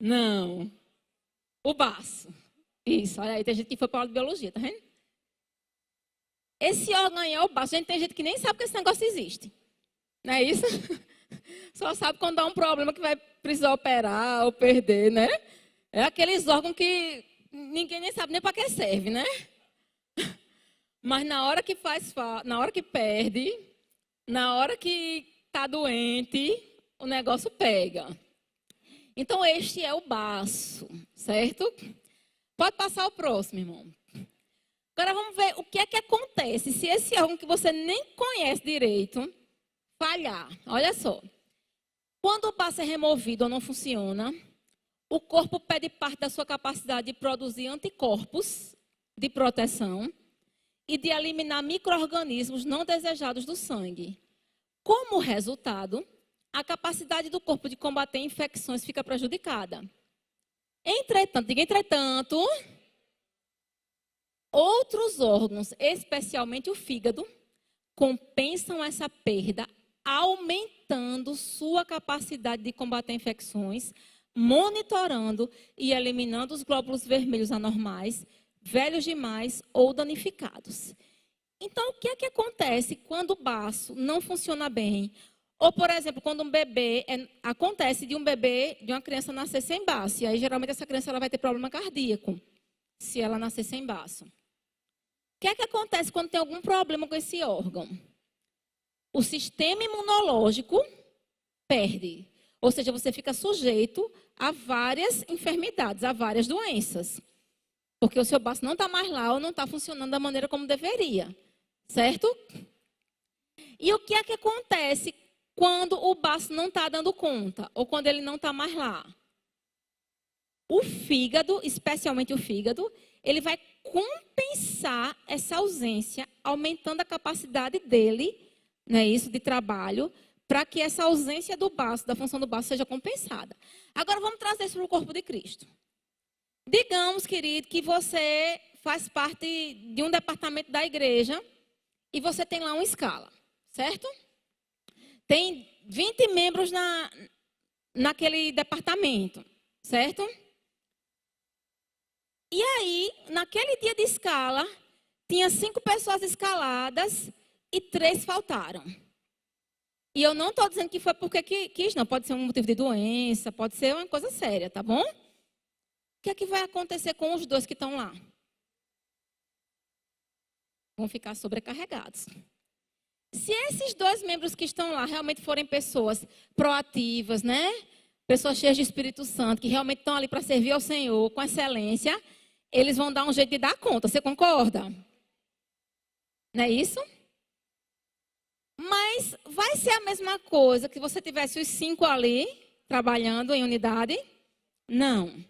Não. O baço. Isso, olha aí, tem gente que foi para a aula de biologia, tá vendo? Esse órgão aí é o baço. Gente, tem gente que nem sabe que esse negócio existe. Não é isso? Só sabe quando dá um problema que vai precisar operar ou perder, né? É aqueles órgãos que ninguém nem sabe nem para que serve, né? Mas na hora que na hora que perde, na hora que está doente, o negócio pega. Então, este é o baço, certo? Pode passar o próximo, irmão. Agora vamos ver o que é que acontece se esse órgão que você nem conhece direito falhar. Olha só. Quando o baço é removido ou não funciona, o corpo perde parte da sua capacidade de produzir anticorpos de proteção e de eliminar micro-organismos não desejados do sangue. Como resultado, a capacidade do corpo de combater infecções fica prejudicada. Entretanto, outros órgãos, especialmente o fígado, compensam essa perda, aumentando sua capacidade de combater infecções, monitorando e eliminando os glóbulos vermelhos anormais, velhos demais ou danificados. Então, o que é que acontece quando o baço não funciona bem? Ou, por exemplo, quando um bebê, acontece de uma criança nascer sem baço, e aí geralmente essa criança ela vai ter problema cardíaco, se ela nascer sem baço. O que é que acontece quando tem algum problema com esse órgão? O sistema imunológico perde, ou seja, você fica sujeito a várias enfermidades, a várias doenças. Porque o seu baço não está mais lá ou não está funcionando da maneira como deveria. Certo? E o que é que acontece quando o baço não está dando conta? Ou quando ele não está mais lá? O fígado, especialmente o fígado, ele vai compensar essa ausência, aumentando a capacidade dele, né, isso, de trabalho, para que essa ausência do baço, da função do baço, seja compensada. Agora vamos trazer isso para o corpo de Cristo. Digamos, querido, que você faz parte de um departamento da igreja e você tem lá uma escala, certo? Tem 20 membros naquele departamento, certo? E aí, naquele dia de escala, tinha 5 pessoas escaladas e 3 faltaram. E eu não estou dizendo que foi porque quis, não. Pode ser um motivo de doença, pode ser uma coisa séria, tá bom? O que é que vai acontecer com os 2 que estão lá? Vão ficar sobrecarregados. Se esses 2 membros que estão lá realmente forem pessoas proativas, né? Pessoas cheias de Espírito Santo, que realmente estão ali para servir ao Senhor com excelência, eles vão dar um jeito de dar conta. Você concorda? Não é isso? Mas vai ser a mesma coisa que você tivesse os 5 ali, trabalhando em unidade? Não.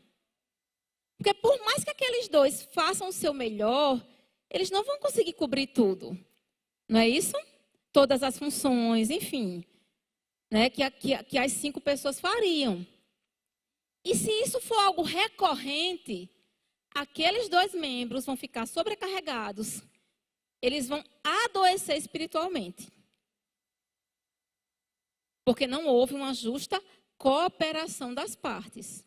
Porque por mais que aqueles 2 façam o seu melhor, eles não vão conseguir cobrir tudo. Não é isso? Todas as funções, enfim, né, que as 5 pessoas fariam. E se isso for algo recorrente, aqueles 2 membros vão ficar sobrecarregados. Eles vão adoecer espiritualmente. Porque não houve uma justa cooperação das partes.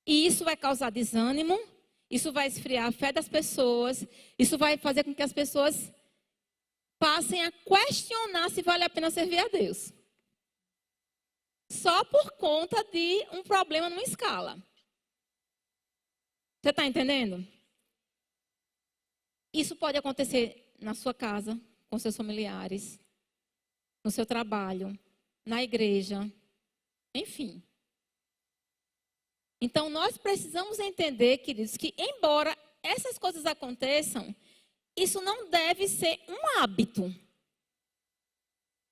E isso vai causar desânimo, isso vai esfriar a fé das pessoas, isso vai fazer com que as pessoas passem a questionar se vale a pena servir a Deus. só por conta de um problema numa escala. Você está entendendo? Isso pode acontecer na sua casa, com seus familiares, no seu trabalho, na igreja, enfim. Então, nós precisamos entender, queridos, que embora essas coisas aconteçam, isso não deve ser um hábito.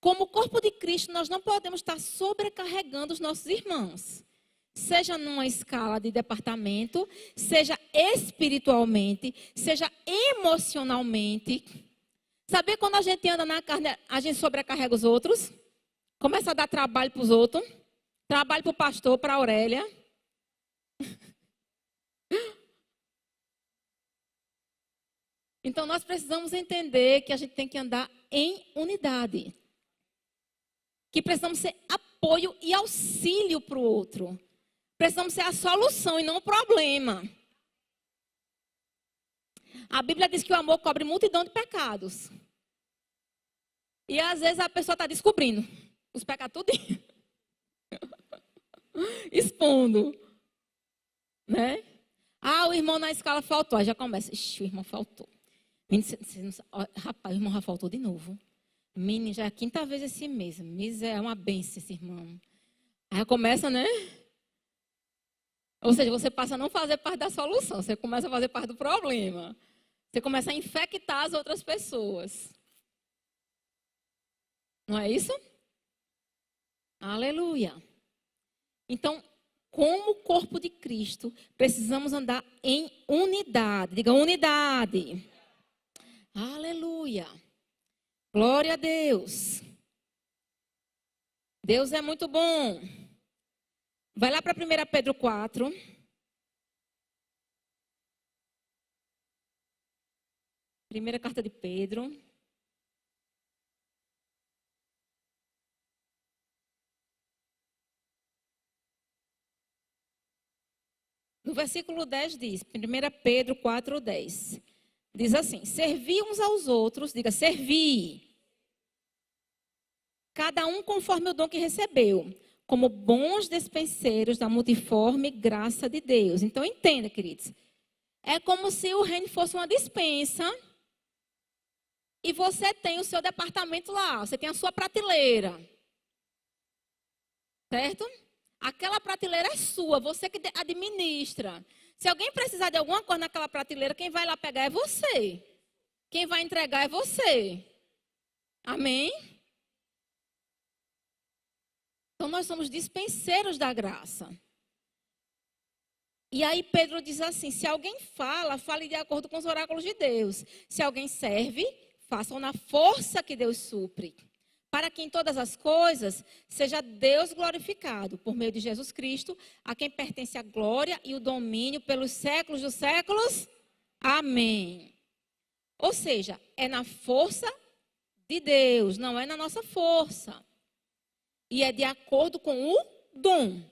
Como corpo de Cristo, nós não podemos estar sobrecarregando os nossos irmãos. Seja numa escala de departamento, seja espiritualmente, seja emocionalmente. Saber quando a gente anda na carne, a gente sobrecarrega os outros? Começa a dar trabalho para os outros. Trabalho para o pastor, para a Aurélia. Então, nós precisamos entender que a gente tem que andar em unidade. Que precisamos ser apoio e auxílio para o outro. Precisamos ser a solução e não o problema. A Bíblia diz que o amor cobre multidão de pecados. E às vezes a pessoa está descobrindo os pecados tudinho. Expondo. Né? Ah, o irmão na escala faltou. Aí já começa. Ixi, o irmão faltou. Rapaz, o irmão já faltou de novo. Menino, já é a 5ª vez esse mês. Mês é uma bênção esse irmão. Aí começa, né? Ou seja, você passa a não fazer parte da solução. Você começa a fazer parte do problema. Você começa a infectar as outras pessoas. Não é isso? Aleluia. Então, como corpo de Cristo, precisamos andar em unidade. Diga unidade. Aleluia. Glória a Deus. Deus é muito bom. Vai lá para 1 Pedro 4. Primeira carta de Pedro. No versículo 10 diz, 1 Pedro 4, 10. Diz assim, servi uns aos outros, diga, servi. Cada um conforme o dom que recebeu, como bons despenseiros da multiforme graça de Deus. Então, entenda, queridos. É como se o reino fosse uma despensa e você tem o seu departamento lá, você tem a sua prateleira. Certo? Aquela prateleira é sua, você que administra. Se alguém precisar de alguma coisa naquela prateleira, quem vai lá pegar é você. Quem vai entregar é você. Amém? Então, nós somos dispenseiros da graça. E aí Pedro diz assim, se alguém fala, fale de acordo com os oráculos de Deus. Se alguém serve, façam na força que Deus supre. Para que em todas as coisas seja Deus glorificado por meio de Jesus Cristo, a quem pertence a glória e o domínio pelos séculos dos séculos. Amém. Ou seja, é na força de Deus, não é na nossa força. E é de acordo com o dom.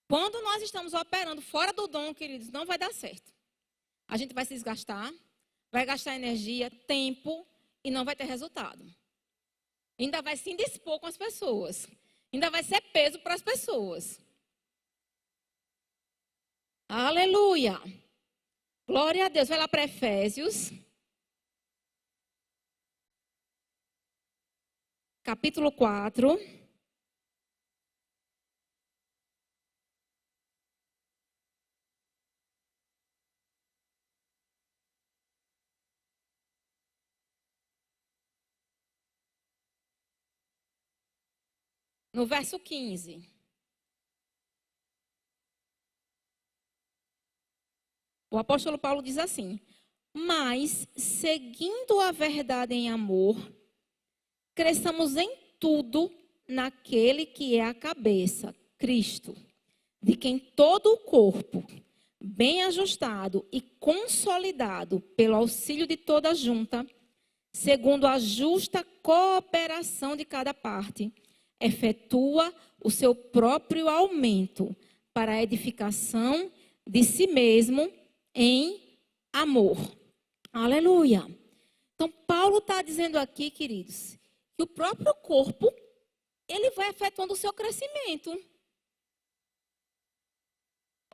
Quando nós estamos operando fora do dom, queridos, não vai dar certo. A gente vai se desgastar, vai gastar energia, tempo e não vai ter resultado. Ainda vai se indispor com as pessoas. Ainda vai ser peso para as pessoas. Aleluia. Glória a Deus. Vai lá para Efésios. Capítulo 4. No verso 15. O apóstolo Paulo diz assim: mas, seguindo a verdade em amor, cresçamos em tudo naquele que é a cabeça, Cristo, de quem todo o corpo, bem ajustado e consolidado pelo auxílio de toda a junta, segundo a justa cooperação de cada parte, efetua o seu próprio aumento para a edificação de si mesmo em amor. Aleluia. Então, Paulo está dizendo aqui, queridos, que o próprio corpo ele vai efetuando o seu crescimento.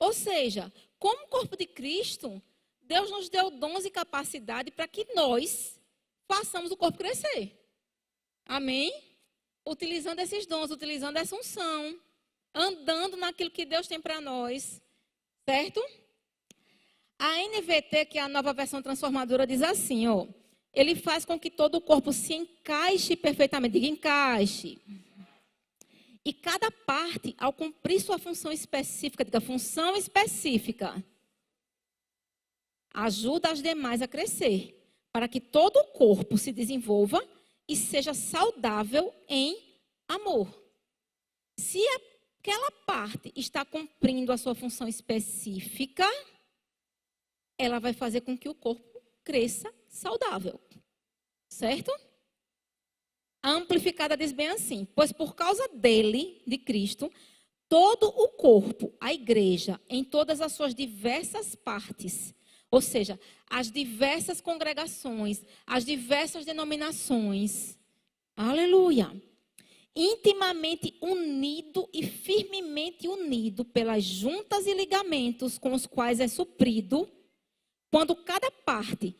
Ou seja, como corpo de Cristo, Deus nos deu dons e capacidade para que nós façamos o corpo crescer. Amém? Utilizando esses dons, utilizando essa unção, andando naquilo que Deus tem para nós. Certo? A NVT, que é a nova versão transformadora, diz assim, ó. Ele faz com que todo o corpo se encaixe perfeitamente. Diga, encaixe. E cada parte, ao cumprir sua função específica, diga, função específica, ajuda as demais a crescer, para que todo o corpo se desenvolva e seja saudável em amor. Se aquela parte está cumprindo a sua função específica, ela vai fazer com que o corpo cresça saudável. Certo? A amplificada diz bem assim: pois por causa dele, de Cristo, todo o corpo, a igreja, em todas as suas diversas partes, ou seja, as diversas congregações, as diversas denominações, aleluia, intimamente unido e firmemente unido pelas juntas e ligamentos com os quais é suprido, quando cada parte,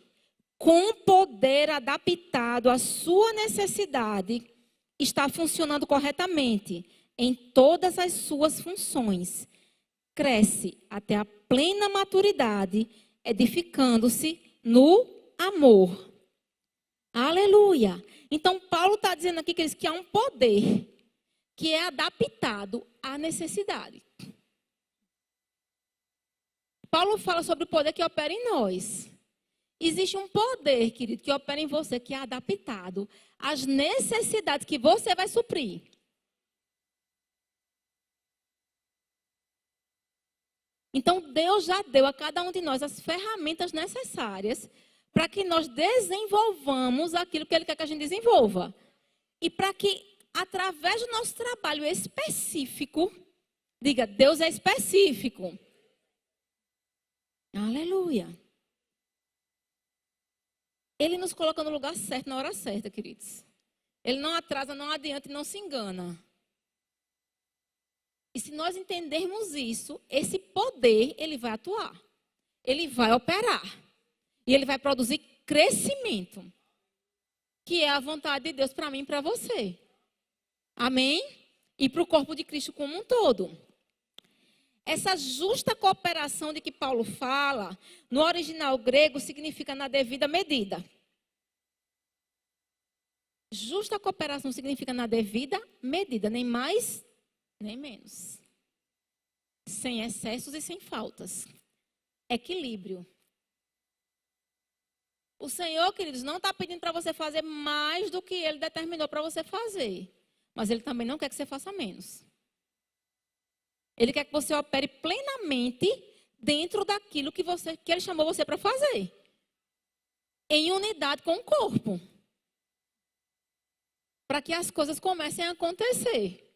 com poder adaptado à sua necessidade, está funcionando corretamente em todas as suas funções, cresce até a plena maturidade, edificando-se no amor. Aleluia! Então, Paulo está dizendo aqui que há um poder que é adaptado à necessidade. Paulo fala sobre o poder que opera em nós. Existe um poder, querido, que opera em você, que é adaptado às necessidades que você vai suprir. Então, Deus já deu a cada um de nós as ferramentas necessárias para que nós desenvolvamos aquilo que Ele quer que a gente desenvolva. E para que, através do nosso trabalho específico, diga, Deus é específico. Aleluia. Ele nos coloca no lugar certo, na hora certa, queridos. Ele não atrasa, não adianta e não se engana. E se nós entendermos isso, esse poder, ele vai atuar. Ele vai operar. E ele vai produzir crescimento. Que é a vontade de Deus para mim e para você. Amém? E para o corpo de Cristo como um todo. Essa justa cooperação de que Paulo fala, no original grego, significa na devida medida. Justa cooperação significa na devida medida, nem mais, nem menos. Sem excessos e sem faltas. Equilíbrio. O Senhor, queridos, não está pedindo para você fazer mais do que Ele determinou para você fazer. Mas Ele também não quer que você faça menos. Ele quer que você opere plenamente dentro daquilo que Ele chamou você para fazer. Em unidade com o corpo. Para que as coisas comecem a acontecer.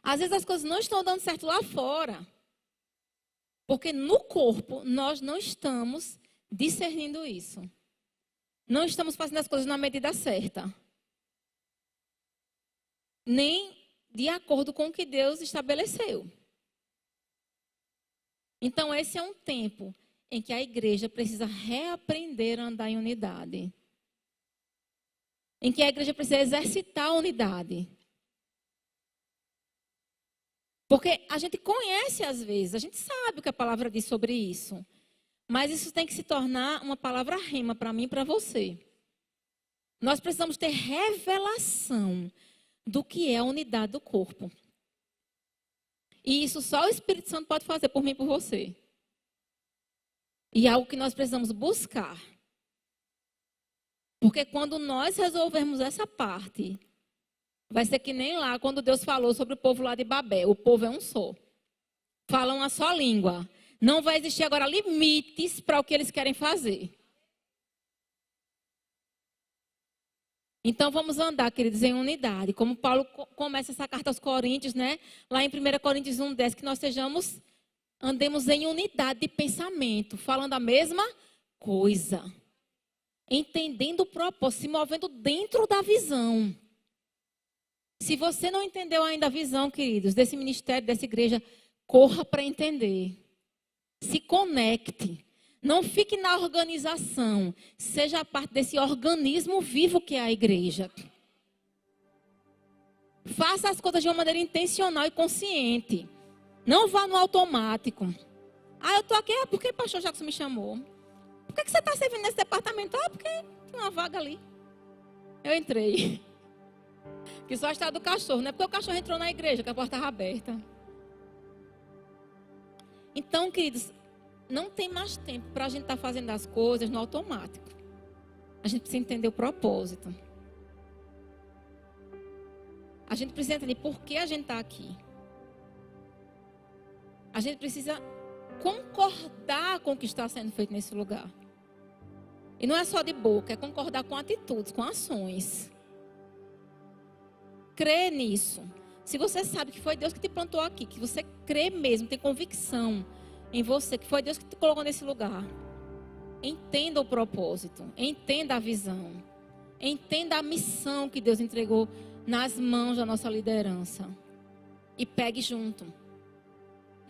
Às vezes as coisas não estão dando certo lá fora. Porque no corpo nós não estamos discernindo isso. Não estamos fazendo as coisas na medida certa. Nem de acordo com o que Deus estabeleceu. Então, esse é um tempo em que a igreja precisa reaprender a andar em unidade. Em que a igreja precisa exercitar a unidade. Porque a gente conhece às vezes, a gente sabe o que a palavra diz sobre isso. Mas isso tem que se tornar uma palavra rema para mim e para você. Nós precisamos ter revelação do que é a unidade do corpo. E isso só o Espírito Santo pode fazer por mim e por você. E é algo que nós precisamos buscar. Porque quando nós resolvermos essa parte, vai ser que nem lá quando Deus falou sobre o povo lá de Babel. O povo é um só. Falam uma só língua. Não vai existir agora limites para o que eles querem fazer. Então, vamos andar, queridos, em unidade. Como Paulo começa essa carta aos Coríntios, né? Lá em 1 Coríntios 1:10, que nós andemos em unidade de pensamento, falando a mesma coisa. Entendendo o propósito, se movendo dentro da visão. Se você não entendeu ainda a visão, queridos, desse ministério, dessa igreja, corra para entender. Se conecte. Não fique na organização. Seja parte desse organismo vivo que é a igreja. Faça as coisas de uma maneira intencional e consciente. Não vá no automático. Eu estou aqui, porque o pastor Jackson me chamou. Por que você está servindo nesse departamento? Porque tinha uma vaga ali. Eu entrei. Que só está do cachorro, não é porque o cachorro entrou na igreja, que a porta estava aberta. Então, queridos, não tem mais tempo para a gente estar fazendo as coisas no automático. A gente precisa entender o propósito. A gente precisa entender por que a gente está aqui. A gente precisa concordar com o que está sendo feito nesse lugar. E não é só de boca, é concordar com atitudes, com ações. Crê nisso. Se você sabe que foi Deus que te plantou aqui, que você crê mesmo, tem convicção em você, que foi Deus que te colocou nesse lugar. Entenda o propósito, entenda a visão, entenda a missão que Deus entregou nas mãos da nossa liderança. E pegue junto.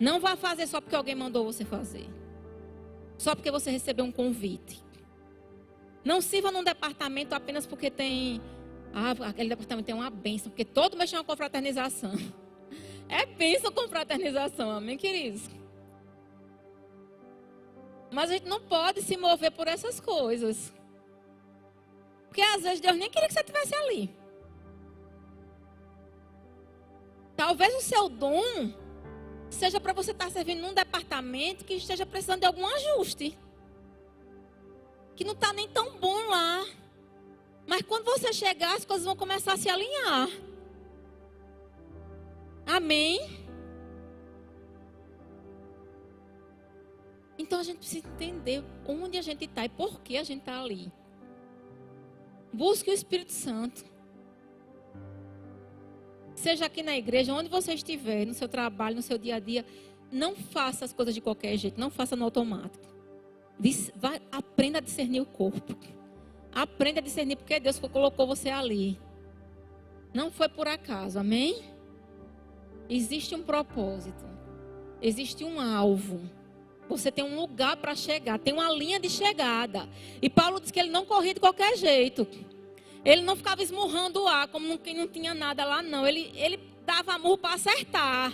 Não vá fazer só porque alguém mandou você fazer. Só porque você recebeu um convite. Não sirva num departamento apenas porque tem... aquele departamento tem uma bênção, porque todo mês chama com fraternização. É bênção com fraternização, amém, queridos? Mas a gente não pode se mover por essas coisas. Porque às vezes Deus nem queria que você estivesse ali. Talvez o seu dom seja para você estar servindo num departamento que esteja precisando de algum ajuste. Que não está nem tão bom lá. Mas quando você chegar, as coisas vão começar a se alinhar. Amém? Então a gente precisa entender onde a gente está e por que a gente está ali. Busque o Espírito Santo. Seja aqui na igreja, onde você estiver, no seu trabalho, no seu dia a dia, não faça as coisas de qualquer jeito, não faça no automático. Aprenda a discernir o corpo. Aprenda a discernir porque Deus colocou você ali. Não foi por acaso, amém? Existe um propósito. Existe um alvo. Você tem um lugar para chegar, tem uma linha de chegada. E Paulo diz que ele não corria de qualquer jeito. Ele não ficava esmurrando o ar como quem não tinha nada lá, não. Ele dava murro para acertar.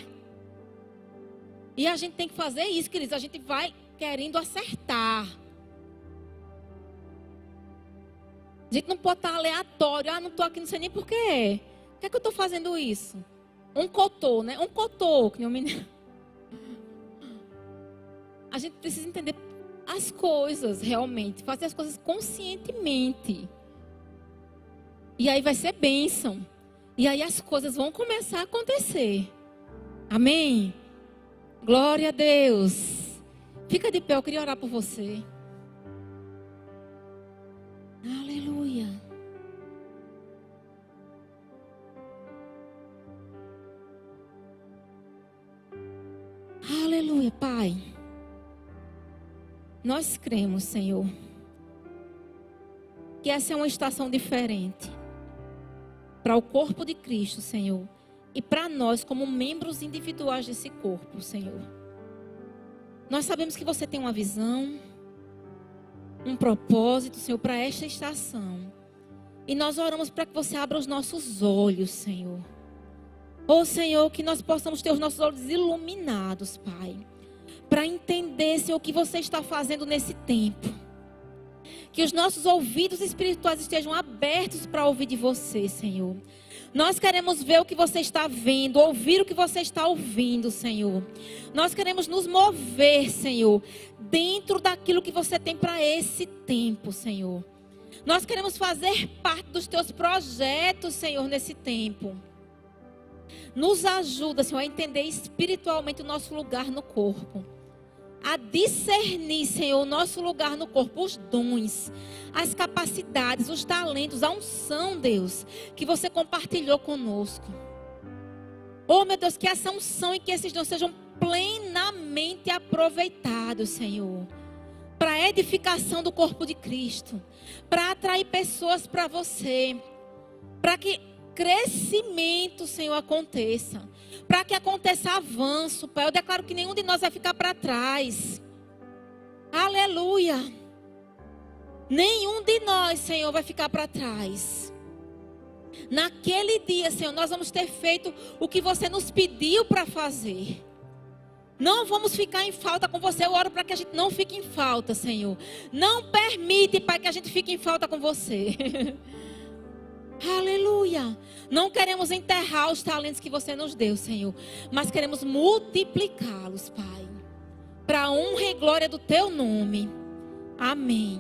E a gente tem que fazer isso, queridos. A gente vai querendo acertar. A gente não pode estar aleatório. Não estou aqui, não sei nem por quê. Por que é que eu estou fazendo isso? Um cotô, né? Um cotô, que nem um menino. A gente precisa entender as coisas realmente. Fazer as coisas conscientemente. E aí vai ser bênção. E aí as coisas vão começar a acontecer. Amém? Glória a Deus. Fica de pé, eu queria orar por você. Aleluia. Aleluia, Pai. Nós cremos, Senhor, que essa é uma estação diferente para o corpo de Cristo, Senhor, e para nós como membros individuais desse corpo, Senhor. Nós sabemos que você tem uma visão, um propósito, Senhor, para esta estação. E nós oramos para que você abra os nossos olhos, Senhor. Oh, Senhor, que nós possamos ter os nossos olhos iluminados, Pai, para entender, Senhor, o que você está fazendo nesse tempo. Que os nossos ouvidos espirituais estejam abertos para ouvir de você, Senhor. Nós queremos ver o que você está vendo, ouvir o que você está ouvindo, Senhor. Nós queremos nos mover, Senhor, dentro daquilo que você tem para esse tempo, Senhor. Nós queremos fazer parte dos teus projetos, Senhor, nesse tempo. Nos ajuda, Senhor, a entender espiritualmente o nosso lugar no corpo. A discernir, Senhor, o nosso lugar no corpo, os dons, as capacidades, os talentos, a unção, Deus, que você compartilhou conosco. Oh, meu Deus, que essa unção e que esses dons sejam plenamente aproveitados, Senhor, para a edificação do corpo de Cristo, para atrair pessoas para você, para que crescimento, Senhor, aconteça. Para que aconteça avanço, Pai. Eu declaro que nenhum de nós vai ficar para trás. Aleluia. Nenhum de nós, Senhor, vai ficar para trás. Naquele dia, Senhor, nós vamos ter feito o que você nos pediu para fazer. Não vamos ficar em falta com você. Eu oro para que a gente não fique em falta, Senhor. Não permite, Pai, que a gente fique em falta com você. Aleluia. Não queremos enterrar os talentos que você nos deu, Senhor. Mas queremos multiplicá-los, Pai. Para a honra e glória do teu nome. Amém.